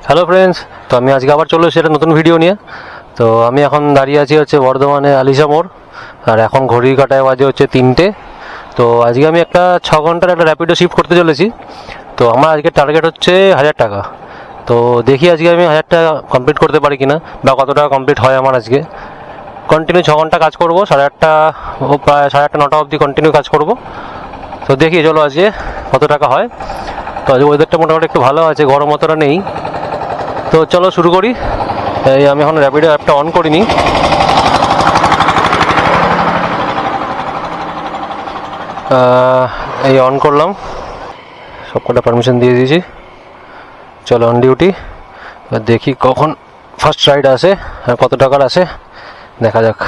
Hello friends, তো আমি আজকে আবার চলে এসেছি একটা নতুন ভিডিও নিয়ে। তো আমি এখন দাঁড়িয়ে আছি হচ্ছে বর্ধমানে আলিশা মোড়, আর এখন ঘড়ির কাঁটায় বাজে হচ্ছে 3টে। তো আজকে আমি একটা 6 ঘন্টার একটা র্যাপিডো শিফট করতে চলেছি। তো আমার আজকে টার্গেট হচ্ছে 1000 টাকা। তো দেখি আজকে আমি 1000 টাকা কমপ্লিট করতে পারি কিনা, বা কত টাকা কমপ্লিট হয় আমার আজকে। কন্টিনিউ 6 ঘন্টা কাজ করবো, 8:30 ও প্রায় 8:30 9টা অবধি কন্টিনিউ কাজ করবো। তো দেখি চলো আজকে কত টাকা হয়। তো আজকে ওয়েদারটা মোটামুটি একটু ভালো আছে, গরম অতটা নেই। তো চলো শুরু করি। এই আমি এখন র্যাপিডো অ্যাপটা অন করিনি। এই অন করলাম, সব কটা পারমিশন দিয়ে দিয়েছি। চলো অন ডিউটি। এবার দেখি কখন ফার্স্ট রাইড আসে আর কত টাকার আসে, দেখা যাক।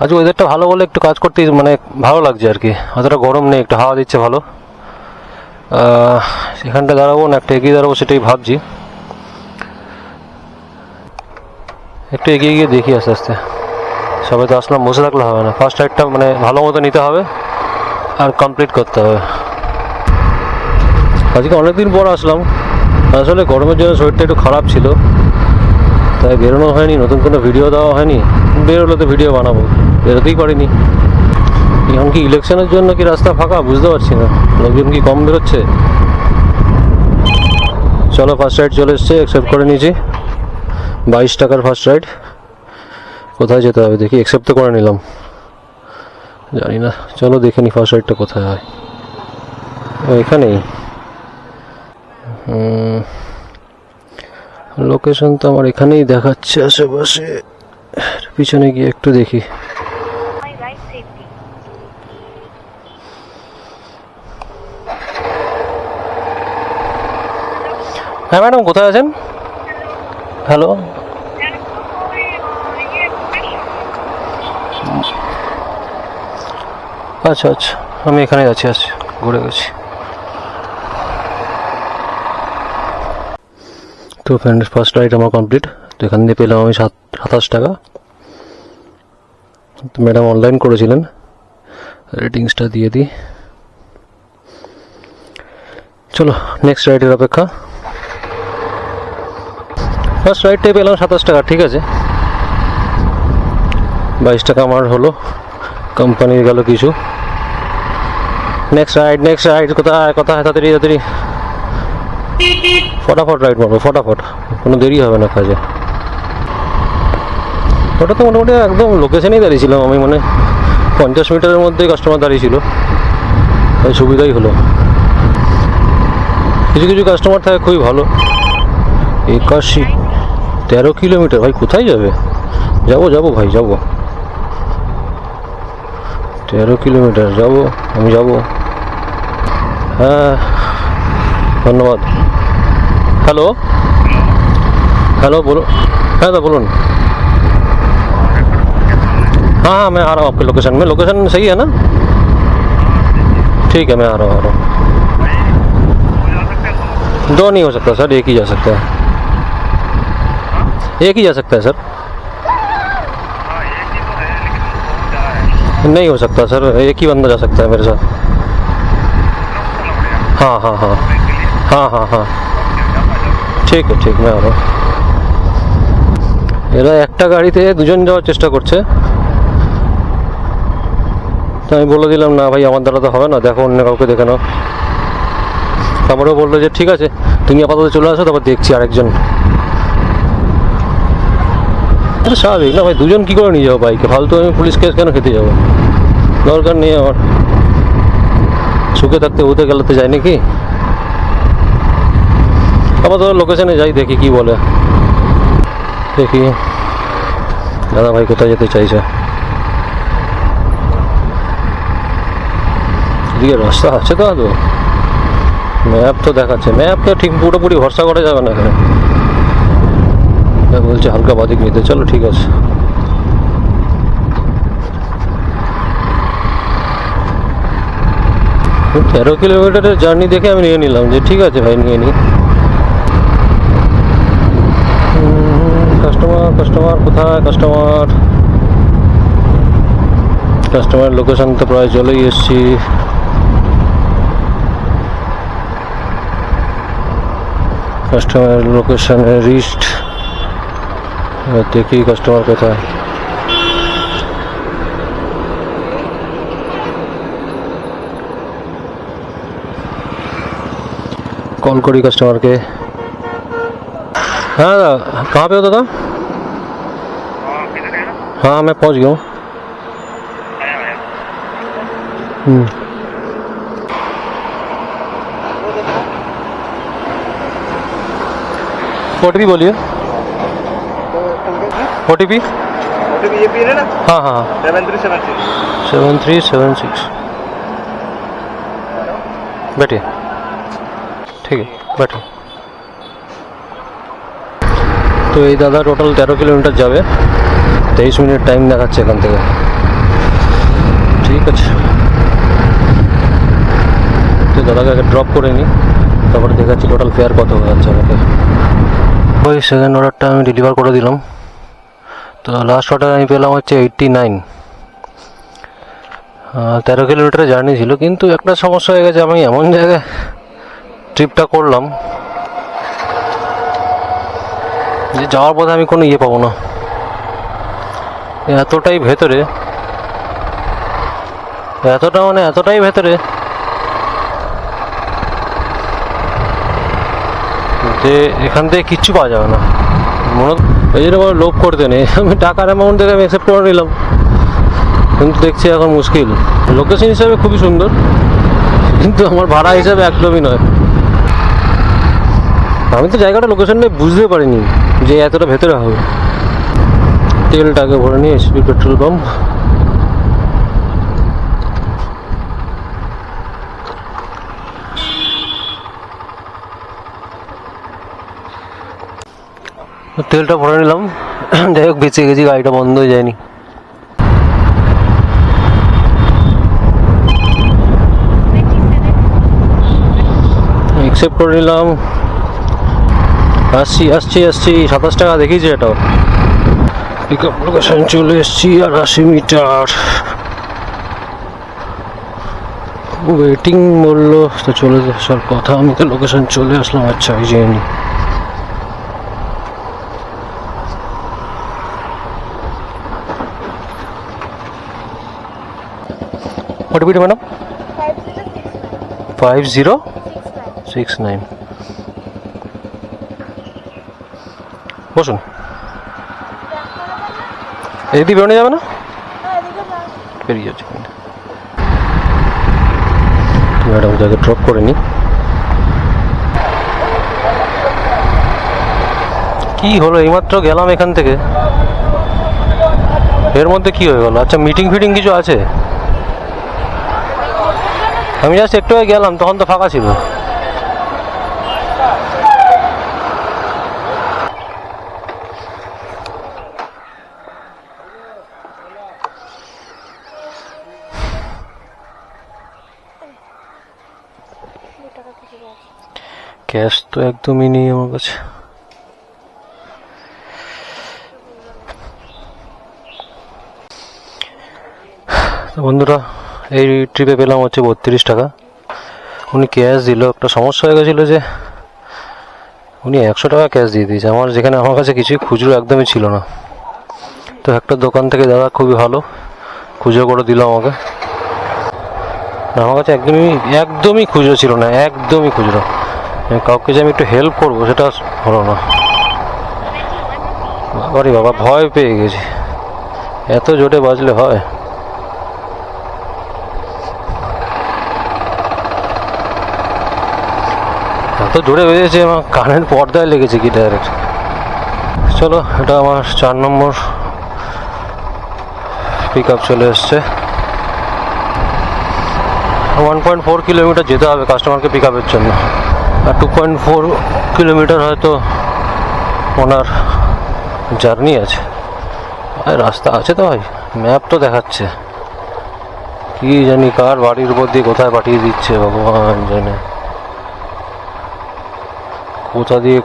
আজ ওয়েদারটা ভালো বলে একটু কাজ করতে মানে ভালো লাগছে আর কি, অতটা গরম নেই, একটু হাওয়া দিচ্ছে ভালো। সেখানটা দাঁড়াবো না একটা এগিয়ে দাঁড়াবো সেটাই ভাবছি। একটু এগিয়ে গিয়ে দেখি আস্তে আস্তে। সবাই তো আসলাম, বসে থাকলে হবে না, ফার্স্ট রাইডটা মানে ভালো মতো নিতে হবে আর কমপ্লিট করতে হবে। আজকে অনেকদিন পর আসলাম, আসলে গরমের জন্য শরীরটা একটু খারাপ ছিল, তাই বেরোনো হয়নি, নতুন কোনো ভিডিও দেওয়া হয়নি। বেরোলে তো ভিডিও বানাবো, বেরোতেই পারিনি। এখন কি ইলেকশনের জন্য কি রাস্তা ফাঁকা বুঝতে পারছি না, লোকজন কি কম বেরোচ্ছে। চলো ফার্স্ট রাইড চলে এসছে, অ্যাকসেপ্ট করে নিয়েছি। 22 টাকার ফার্স্ট রাইড। কোথায় যেতে হবে দেখি, অ্যাকসেপ্ট তো করে নিলাম, জানি না। চলো দেখে নি ফার্স্ট রাইডটা কোথায় হয়। এখানেই লোকেশন তো আমার এখানেই দেখাচ্ছে আশেপাশে। পিছনে গিয়ে একটু দেখি। হ্যাঁ ম্যাডাম, কোথায় আছেন? হ্যালো, আচ্ছা আচ্ছা, আমি এখানে আছি, ঘুরে গেছি। তো ফ্রেন্ড, ফার্স্ট রাইড আমার কমপ্লিট। তো এখান দিয়ে পেলাম আমি 27 টাকা। তো ম্যাডাম অনলাইন করেছিলেন, রেটিংসটা দিয়ে দিই। চলো নেক্সট রাইডের অপেক্ষা। ফার্স্ট রাইডটাই পেলাম 27 টাকা, ঠিক আছে। 22 টাকা আমার হলো, কোম্পানির গেল কিছু। নেক্সট রাইড কোথায় তাড়াতাড়ি তাড়াতাড়ি, ফটাফট রাইড মারবো, ফটাফট, কোনো দেরি হবে না কাজে। ওটা তো মোটামুটি একদম লোকেশনেই দাঁড়িয়েছিলাম আমি, মানে 50 মিটারের মধ্যেই কাস্টমার দাঁড়িয়েছিল, তাই সুবিধাই হলো। কিছু কিছু কাস্টমার থাকে খুবই ভালো। 13 কিলোমিটার, ভাই কোথায় যাবে? যাবো ভাই, যাবো। 13 কিলোমিটার যাবো, আমি যাবো। হ্যাঁ, ধন্যবাদ। हेलो हेलो, बोलो। हाँ तो बोलो। हाँ हाँ, मैं आ रहा हूँ आपके लोकेशन में। लोकेशन सही है ना? ठीक है, मैं आ रहा हूँ। दो नहीं हो सकता सर, एक ही जा सकता है। एक ही जा सकता है सर। नहीं हो सकता सर, एक ही बंदा जा सकता है मेरे साथ। हाँ हाँ हाँ हाँ हाँ हाँ, ঠিক আছে, ঠিক, मैं आ रहा हूँ। এরা একটা গাড়িতে দুজন যাওয়ার চেষ্টা করছে, তো আমি বলে দিলাম না ভাই, আমার দ্বারা তো হবে না, দেখো অন্য কাউকে দেখে নাও। তারপরেও বললো যে ঠিক আছে, তুমি আপাতত চলে আসো, তারপর দেখছি আরেকজন। এটা স্বাভাবিক না ভাই, দুজন কী করে নিয়ে যাবো বাইকে, ফালতু আমি পুলিশ কেস কেন খেতে যাবো, দরকার নেই আমার। সুখে থাকতে হতে গেলে তো যাই নাকি। আপাতত লোকেশনে যাই, দেখি কি বলে। দেখি দাদা ভাই কোথায় যেতে চাইছে। এদিকে রাস্তা আছে তো আদৌ? ম্যাপ তো দেখাচ্ছে, ম্যাপ তো ঠিক পুরোপুরি ভরসা করা যাবে না এখানে। বলছে হালকা বাদিক নিতে, চলো ঠিক আছে। তেরো কিলোমিটারের জার্নি দেখে আমি নিয়ে নিলাম যে ঠিক আছে ভাই, নিয়ে নিই। কাস্টমার কোথায়? কাস্টমার লোকেশন তো প্রায় চলেই এসছি। কাস্টমার লোকেশনে রিস্ট, দেখি কাস্টমার কোথায়। कॉल करी कस्टमर के। हाँ दादा, कहाँ पे हो दादा? हाँ मैं पहुँच गया हूँ। OTP बोलिए। OTP ये पिन है ना? हाँ हाँ 7376 बैठिए, ঠিক আছে बैठो। তো এই দাদা টোটাল 13 কিলোমিটার যাবে, 23 মিনিট টাইম দেখাচ্ছে এখান থেকে। ঠিক আছে, তো দাদাকে আগে ড্রপ করে নিই, তারপরে দেখাচ্ছি টোটাল ফেয়ার কত হয়ে যাচ্ছে আমাকে। ওই সেকেন্ড অর্ডারটা আমি ডেলিভার করে দিলাম। তো লাস্ট অর্ডার আমি পেলাম হচ্ছে 89। 13 কিলোমিটারের জার্নি ছিল, কিন্তু একটা সমস্যা হয়ে গেছে, আমি এমন জায়গায় ট্রিপটা করলাম যে যাওয়ার পথে আমি কোনো পাবো না, এতটাই ভেতরে, এতটাই ভেতরে যে এখান থেকে কিচ্ছু পাওয়া যাবে না। মনে এই জন্য কোনো লোভ করতে নেই, আমি টাকার অ্যামাউন্ট থেকে আমি অ্যাকসেপ্ট করে নিলাম, কিন্তু দেখছি এখন মুশকিল। লোকেশন হিসাবে খুবই সুন্দর, কিন্তু আমার ভাড়া হিসাবে একদমই নয়। আমি তো জায়গাটা লোকেশনটা বুঝতে পারিনি যে এতটা ভেতরে হবে। তেলটাকে ভরে নিয়ে এসপি পেট্রোল পাম্প। তেলটা ভরে নিলাম, যাই হোক বেঁচে গেছি, গাড়িটা বন্ধ হয়ে যায়নি। অ্যাকসেপ্ট করে নিলাম। আসছি 27 টাকা দেখিয়েছে এটাও। পিক আপ লোকেশন চলে এসছি, আর 80 মিটার ওয়েটিং বললো, তো চলে আসার কথা। আমি তো লোকেশন চলে আসলাম। আচ্ছা এই যে ওটিপিটা ম্যাডাম 5069। বসুন, এদিকে বেরোনো যাবে না? বেরিয়ে যাচ্ছে ম্যাডাম, তাকে ড্রপ করে নি। কি হলো, এইমাত্র গেলাম এখান থেকে, এর মধ্যে কি হয়ে গেল? আচ্ছা মিটিং ফিটিং কিছু আছে? আমি জাস্ট একটু আগে গেলাম, তখন তো ফাঁকা ছিল। ক্যাশ তো একদমই নেই আমার কাছে। বন্ধুরা, এই ট্রিপে পেলাম হচ্ছে 32 টাকা। উনি ক্যাশ দিল, একটা সমস্যা হয়ে গেছিলো যে উনি 100 টাকা ক্যাশ দিয়ে দিয়েছে আমার, যেখানে আমার কাছে কিছুই খুচরো একদমই ছিল না। তো একটা দোকান থেকে দাদা খুবই ভালো খুচরো করে দিল আমাকে। আমার কাছে একদমই খুচরো ছিল না, একদমই খুচরো। কাউকে যে আমি একটু হেল্প করবো সেটা হলো না। বাবারে বাবা, ভয় পেয়ে গেছি, এত জোরে বাজলে হয়? এত জোরে বেজেছে, আমার কানের পর্দায় লেগেছে কি ডাইরেক্ট। চলো, এটা আমার 4 নম্বর পিক আপ চলে এসছে। 1.4 কিলোমিটার যেতে হবে কাস্টমারকে পিক আপের জন্য, আর 2.4 কিলোমিটার হয়তো ওনার জার্নি আছে। আর রাস্তা আছে তো ভাই, ম্যাপ তো দেখাচ্ছে। কি জানি কার বাড়ির উপর দিয়ে কোথায় পাঠিয়ে দিচ্ছে ভগবান জানে। কোথা দিয়ে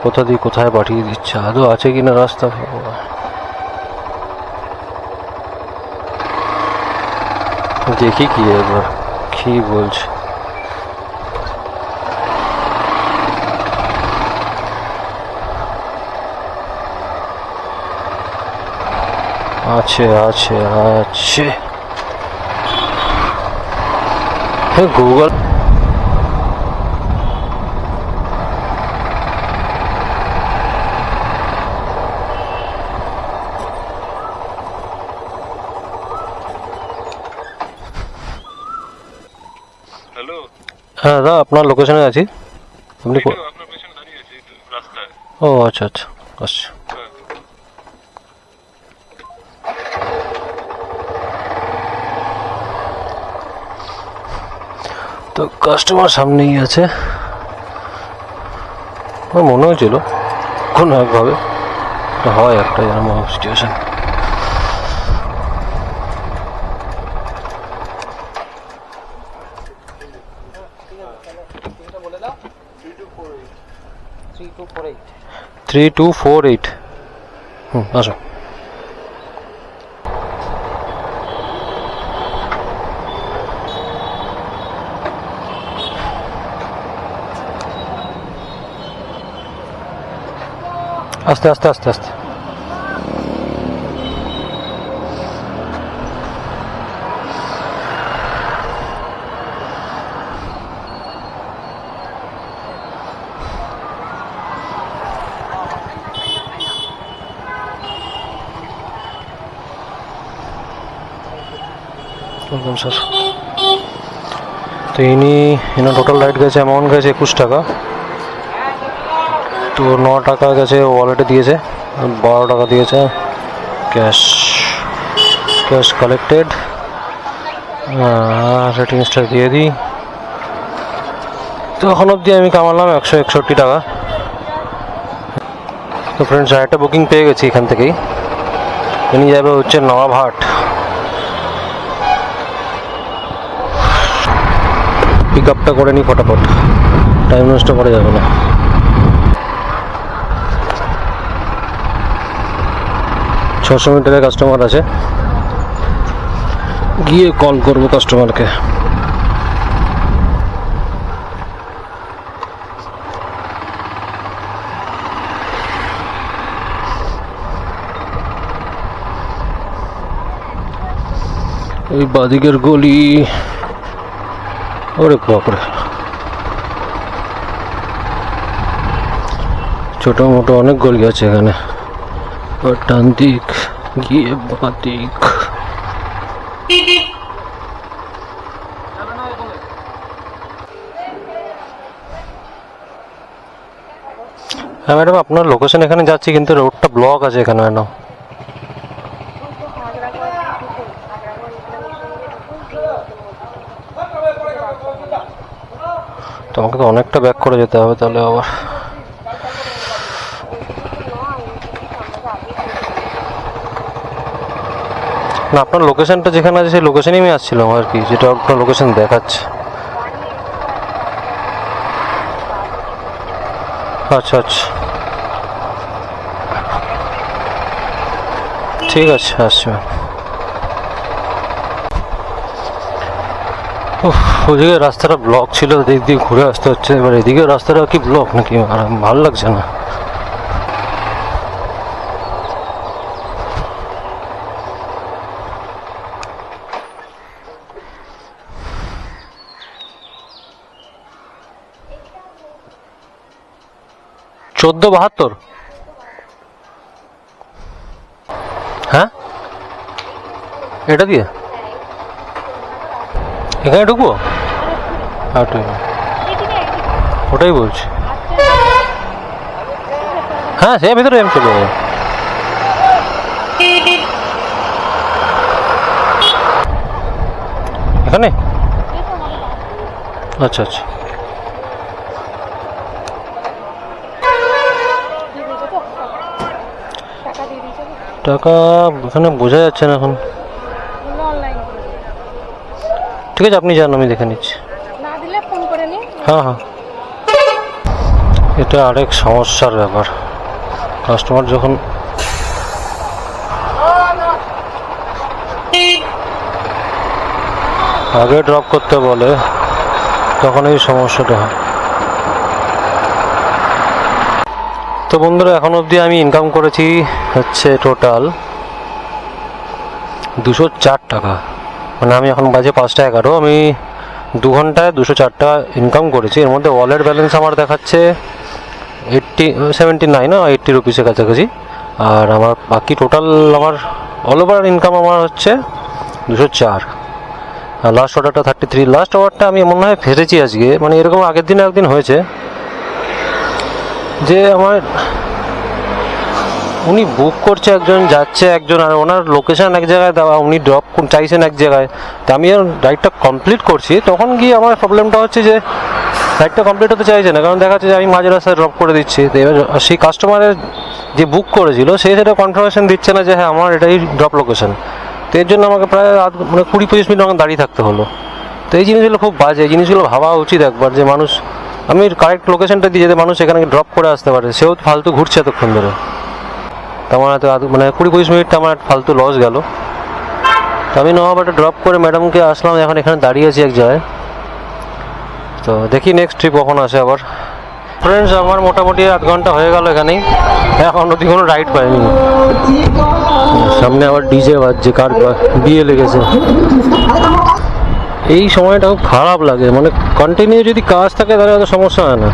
কোথায় পাঠিয়ে দিচ্ছে, আদৌ আছে কিনা রাস্তা ভগবান। দেখি কি একবার কি বলছে। আছে আছে আছে গুগল হ্যালো, হ্যাঁ দাদা আপনার লোকেশনে আছি আপনি আপনার পেছনে দাঁড়িয়ে আছি রাস্তায়। ও আচ্ছা আচ্ছা আসছি তো কাস্টমার সামনেই আছে আমার মনে হয়েছিল কোনো একভাবে হয় একটা এরকম situation three two four eight আসো আস্তে আস্তে আস্তে আস্তে ওয়েলকাম স্যার তো এনার টোটাল রাইড গেছে অ্যামাউন্ট গেছে 21 টাকা তো 9 টাকা গেছে ওয়ালেটে দিয়েছে 12 টাকা দিয়েছে ক্যাশ ক্যাশ কালেক্টেড রেটিংসটা দিয়ে দিই তো এখন অবধি আমি কামালাম 161 টাকা তো ফ্রেন্ডস একটা বুকিং পেয়ে গেছি এখান থেকেই ইনি যাবে হচ্ছে নবাবহাট পিক আপটা করে নিই ফটাফট টাইম নষ্ট করা যাবে না ছশো মিটারের কাস্টমার আছে গিয়ে কল করবো কাস্টমারকে ওই বাদিকের গলি ওরে বাপরে ছোট মোটো অনেক গলি আছে এখানে ডান দিক গিয়ে বাঁ দিক হ্যাঁ ম্যাডাম আপনার লোকেশন এখানে যাচ্ছি কিন্তু রোডটা ব্লক আছে এখানে ম্যাডাম তোমাকে তো অনেকটা ব্যাক করে যেতে হবে তাহলে আবার না আপনার লোকেশনটা যেখানে আছে সেই লোকেশনেই আমি আসছিলাম আর কি যেটা আপনার লোকেশন দেখাচ্ছে আচ্ছা আচ্ছা ঠিক আছে আসছি ম্যাম ওদিকে রাস্তাটা ব্লক ছিল দিক দিয়ে ঘুরে আসতে হচ্ছে এবার এদিকে রাস্তাটা কি ব্লক নাকি আর ভালো লাগছে না চোদ্দ 72 হ্যাঁ এটা দিয়ে এখানে ঢুকবো ওটাই বলছি হ্যাঁ সে ভিতরে আমি চলে যাবো এখানে আচ্ছা আচ্ছা টাকা এখানে বোঝা যাচ্ছে না এখন ঠিক আছে আপনি যান আমি দেখে নিচ্ছি হ্যাঁ হ্যাঁ এটা আরেক সমস্যার ব্যাপার কাস্টমার যখন আগে ড্রপ করতে বলে তখন এই সমস্যাটা হয় তো বন্ধুরা এখন অবধি আমি ইনকাম করেছি হচ্ছে টোটাল 204 টাকা। মানে আমি এখন বাজে 5টা 11, আমি 2 ঘন্টায় 204 টাকা ইনকাম করেছি। এর মধ্যে ওয়ালেট ব্যালেন্স আমার দেখাচ্ছে 79 না 80 রুপিসের কাছাকাছি। আর আমার বাকি টোটাল আমার অল ওভার ইনকাম আমার হচ্ছে 204। আর লাস্ট অর্ডারটা 33। লাস্ট অর্ডারটা আমি মনে হয় ফেসেছি আজকে, মানে এরকম আগের দিন একদিন হয়েছে যে আমার উনি বুক করছে একজন, যাচ্ছে একজন, আর ওনার লোকেশন এক জায়গায় দেওয়া, উনি ড্রপ চাইছেন এক জায়গায়। তো আমি রাইডটা কমপ্লিট করছি, তখন গিয়ে আমার প্রবলেমটা হচ্ছে যে রাইডটা কমপ্লিট হতে চাইছে না, কারণ দেখা যাচ্ছে যে আমি মাঝে রাস্তায় ড্রপ করে দিচ্ছি। তো এবার সেই কাস্টমারের যে বুক করেছিল সে সেটা কনফার্মেশন দিচ্ছে না যে হ্যাঁ আমার এটাই ড্রপ লোকেশন। তো এর জন্য আমাকে প্রায় মানে 20-25 মিনিট আমাকে দাঁড়িয়ে থাকতে হলো। তো এই জিনিসগুলো খুব বাজে, এই জিনিসগুলো ভাবা উচিত একবার, যে মানুষ আমি কারেক্ট লোকেশনটা দিয়ে যাতে মানুষ এখানে ড্রপ করে আসতে পারে, সেও ফালতু ঘুরছে এতক্ষণ ধরে। তো আমার এত মানে 20-25 মিনিটটা আমার ফালতু লস গেল। তো আমি নবাবটা ড্রপ করে ম্যাডামকে আসলাম, এখন এখানে দাঁড়িয়ে আছি এক জায়গায়। তো দেখি নেক্সট ট্রিপ কখন আসে আবার। ফ্রেন্ডস, আমার মোটামুটি 8 ঘন্টা হয়ে গেল এখানেই, এখন অবধি কোনো রাইড পাইনি। সামনে আবার ডিজে বাজছে, কার বিয়ে লেগেছে। এই সময়টা খুব খারাপ লাগে, মানে কন্টিনিউ যদি কাজ থাকে তাহলে অত সমস্যা হয় না।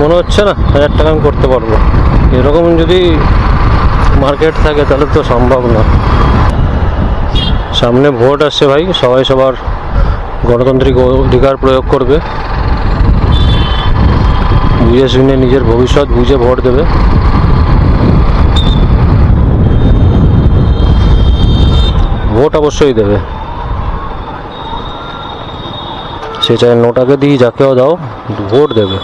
মনে হচ্ছে না 1000 টাকা আমি করতে পারবো, এরকম যদি মার্কেট থাকে তাহলে তো সম্ভব না। সামনে ভোট আসছে ভাই, সবাই সবার গণতান্ত্রিক অধিকার প্রয়োগ করবে, বুঝে শুনে নিজের ভবিষ্যৎ বুঝে ভোট দেবে। ভোট অবশ্যই দেবে, সে চাই নোটাকে দিই যাকেও দাও, ভোট দেবে।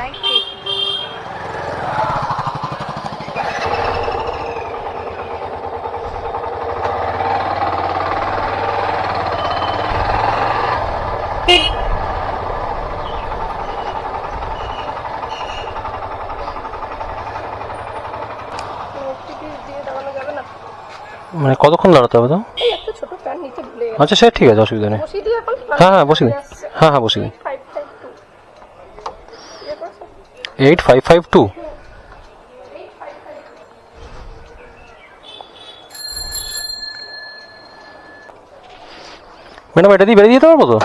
Right station. মানে কতক্ষণ দাঁড়াতে হবে তো? এই একটা ছোট প্যান নিচে ভুলে গেছি। আচ্ছা সে ঠিক আছে, অসুবিধা নেই। বসিয়ে দিই এখন? হ্যাঁ হ্যাঁ বসিয়ে দিন, হ্যাঁ হ্যাঁ বসিয়ে দিন। 552 ইয়ে করছো? 8552। ম্যাডাম এটা দিয়ে বেরিয়ে যেতে পারবো তো?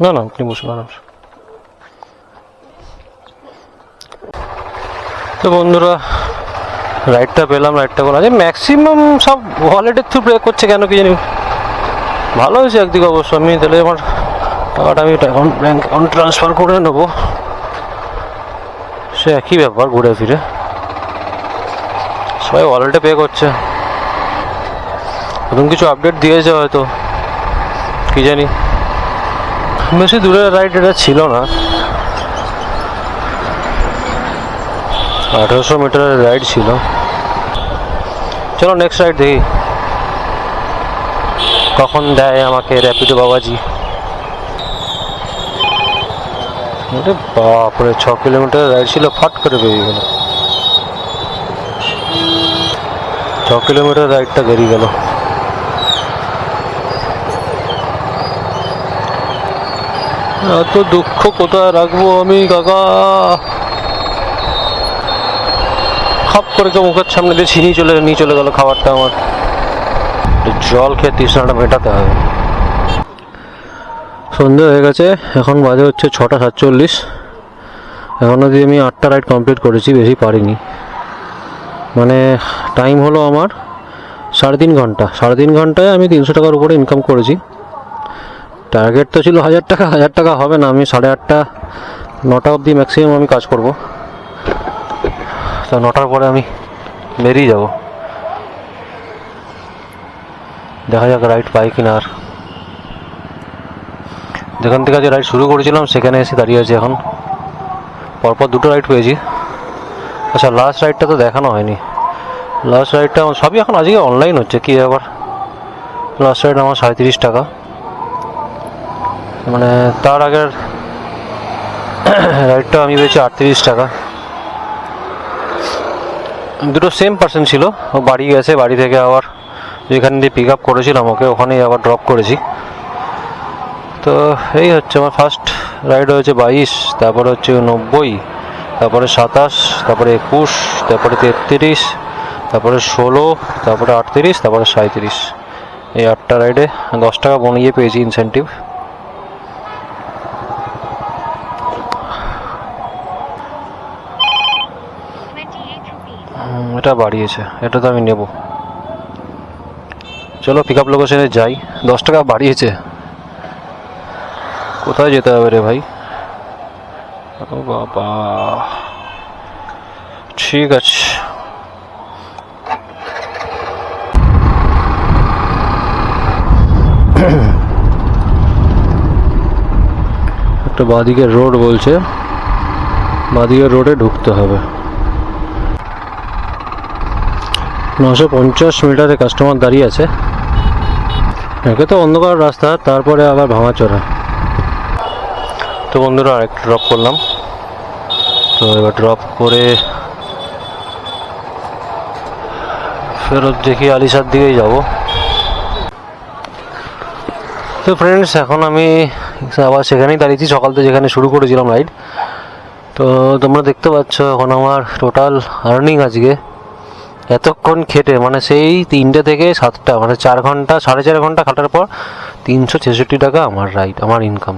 না না আপনি বসুন আরামসে। তো বন্ধুরা, রাইডটা পেলাম, রাইডটা করলাম। আচ্ছা ম্যাক্সিমাম সব ওয়ালেটের থ্রু পে করছে কেন কি জানি। ভালো হয়েছে একদিকে অবশ্য, আমি তাহলে আমার টাকাটা আমি এখন ব্যাঙ্ক অ্যাকাউন্ট ট্রান্সফার করে নেবো। সে একই ব্যাপার ঘুরে ফিরে, সবাই ওয়ালেটে পে করছে। নতুন কিছু আপডেট দিয়েছে হয়তো, কি জানি। বেশি দূরের রাইড এটা ছিল না, 1800 মিটারের রাইড ছিল। চলো নেক্সট রাইড দেখি কখন দেয় আমাকে র্যাপিডো বাবাজি। বাপরে 6 কিলোমিটার রাইড ছিল, ফাট করে বেরিয়ে গেল। 6 কিলোমিটার রাইডটা বেরিয়ে গেল। এত দুঃখ কোথায় রাখবো আমি কাকা। খাপ করে কেউ মুখের সামনে দিয়ে ছিনিয়ে নিয়ে চলে গেল খাবারটা আমার। জল খেয়ে তৃষ্ণাটা মেটাতে হবে। সন্ধ্যে হয়ে গেছে, এখন বাজে হচ্ছে 6টা 47। এখন অবধি আমি 8টা রাইড কমপ্লিট করেছি, বেশি পারিনি। মানে টাইম হলো আমার 3.5 ঘন্টা। 3.5 ঘন্টায় আমি 300 টাকার উপরে ইনকাম করেছি। টার্গেট তো ছিল 1000 টাকা। 1000 টাকা হবে না, আমি 8:30 9টা অবধি ম্যাক্সিমাম আমি কাজ করব। তো 9টার পরে আমি বেরিয়ে যাব, দেখা যাক রাইড পাই কিনা। আর যেখান থেকে আজ রাইড শুরু করেছিলাম সেখানে এসে দাঁড়িয়ে আছি এখন। পরপর 2টো রাইড পেয়েছি, আচ্ছা লাস্ট রাইডটা তো দেখানো হয়নি। লাস্ট রাইডটা সবই এখন আজকে অনলাইন হচ্ছে, কী ব্যাপার। লাস্ট রাইড আমার 37.5 টাকা, মানে তার আগের রাইডটা আমি পেয়েছি 38 টাকা। দুটো সেম পার্সন ছিল, ও বাড়ি গেছে, বাড়ি থেকে আবার যেখান দিয়ে পিক আপ করেছিলাম ওকে ওখানেই আবার ড্রপ করেছি। তো এই হচ্ছে আমার ফার্স্ট রাইড হয়েছে 22, তারপরে হচ্ছে 90, তারপরে 27, তারপরে 21, তারপরে 33, তারপরে 16, তারপরে 38, তারপরে 37। এই 8টা রাইডে 10 টাকা বনিয়ে পেয়েছি ইনসেন্টিভ। এটা বাড়িয়েছে, এটা তো আমি নেব। চলো পিক আপ লোকেশনে যাই। 10 টাকা বাড়িয়েছে, কোথায় যেতে হবে রে ভাই? ও বাবা, ঠিক আছে। একটা বাঁদিকের রোড বলছে, বাঁদিকের রোডে ঢুকতে হবে। 950 মিটারে কাস্টমার দাঁড়িয়ে আছে। একে তো অন্ধকার রাস্তা, তারপরে আবার ভাঙাচোরা। তো বন্ধুরা আরেকটা ড্রপ করলাম, তো এবার ড্রপ করে ফেরত দেখি আলিশার দিকেই যাব। তো ফ্রেন্ডস এখন আমি আবার সেখানেই দাঁড়িয়েছি, সকাল থেকে যেখানে শুরু করেছিলাম রাইড। তো তোমরা দেখতে পাচ্ছ এখন আমার টোটাল আর্নিং আজকে এতক্ষণ খেটে, মানে সেই 3টে থেকে 7টা, মানে 4 ঘন্টা 4.5 ঘন্টা খাটার পর 366 টাকা আমার রাইড, আমার ইনকাম।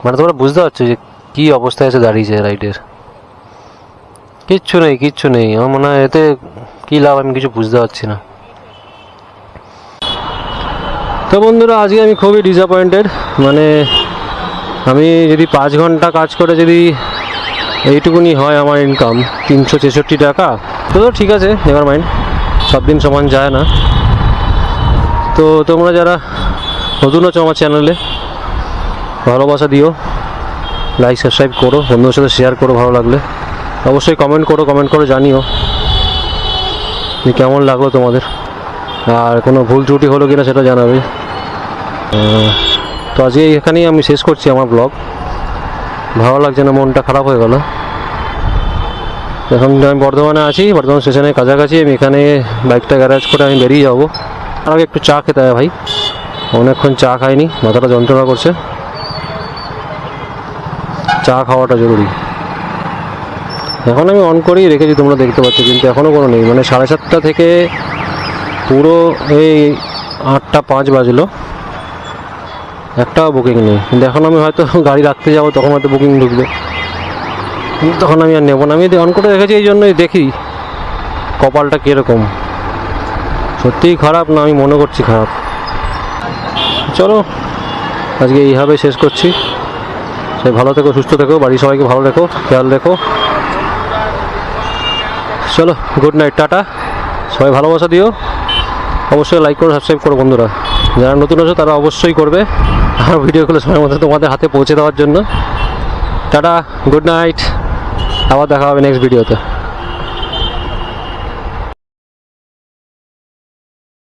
মানে তোমরা বুঝতে পারছো যে কী অবস্থায় এসে দাঁড়িয়েছে রাইডের। কিচ্ছু নেই, কিচ্ছু নেই। আমার মনে হয় এতে কী লাভ আমি কিছু বুঝতে পারছি না। তো বন্ধুরা আজকে আমি খুবই ডিসঅ্যাপয়েন্টেড। মানে আমি যদি 5 ঘন্টা কাজ করে যদি এইটুকুনি হয় আমার ইনকাম 366 টাকা, তো ঠিক আছে, নেভার মাইন্ড, সব দিন সমান যায় না। তো তোমরা যারা নতুন আছো আমার চ্যানেলে, ভালোবাসা দিও, লাইক সাবস্ক্রাইব করো, বন্ধুদের সাথে শেয়ার করো, ভালো লাগলে অবশ্যই কমেন্ট করো, কমেন্ট করে জানিও যে কেমন লাগলো তোমাদের, আর কোনো ভুল ত্রুটি হলো কিনা সেটা জানাবে। তো আজকে এখানেই আমি শেষ করছি আমার ব্লগ। ভালো লাগছে না, মনটা খারাপ হয়ে গেল। এখন আমি বর্ধমানে আছি, বর্ধমান স্টেশনের কাছাকাছি। আমি এখানে বাইকটা গ্যারেজ করে আমি বেরিয়ে যাবো। আর আগে একটু চা খেতে হয় ভাই, অনেকক্ষণ চা খাইনি, মাথাটা যন্ত্রণা করছে, চা খাওয়াটা জরুরি। এখন আমি অন করেই রেখেছি, তোমরা দেখতে পাচ্ছ, কিন্তু এখনও কোনো নেই। মানে 7:30 থেকে পুরো এই 8টা 5 বাজলো, একটাও বুকিং নেই। কিন্তু এখন আমি হয়তো গাড়ি রাখতে যাবো, তখন হয়তো বুকিং ঢুকবে, কিন্তু তখন আমি আর নেবো না। আমি অন করে রেখেছি এই জন্যই, দেখি কপালটা কীরকম, সত্যিই খারাপ না আমি মনে করছি খারাপ। চলো আজকে এইভাবে শেষ করছি। সে ভালো থেকো, সুস্থ থেকো, বাড়ির সবাইকে ভালো রেখো, খেয়াল রেখো। চলো গুড নাইট, টাটা। সবাই ভালোবাসা দিও, অবশ্যই লাইক করো, সাবস্ক্রাইব করো বন্ধুরা। যারা নতুন আছো তারা অবশ্যই করবে, আর ভিডিওগুলো সময় মতো তোমাদের হাতে পৌঁছে দেওয়ার জন্য। টাটা, গুড নাইট, আবার দেখা হবে নেক্সট ভিডিওতে।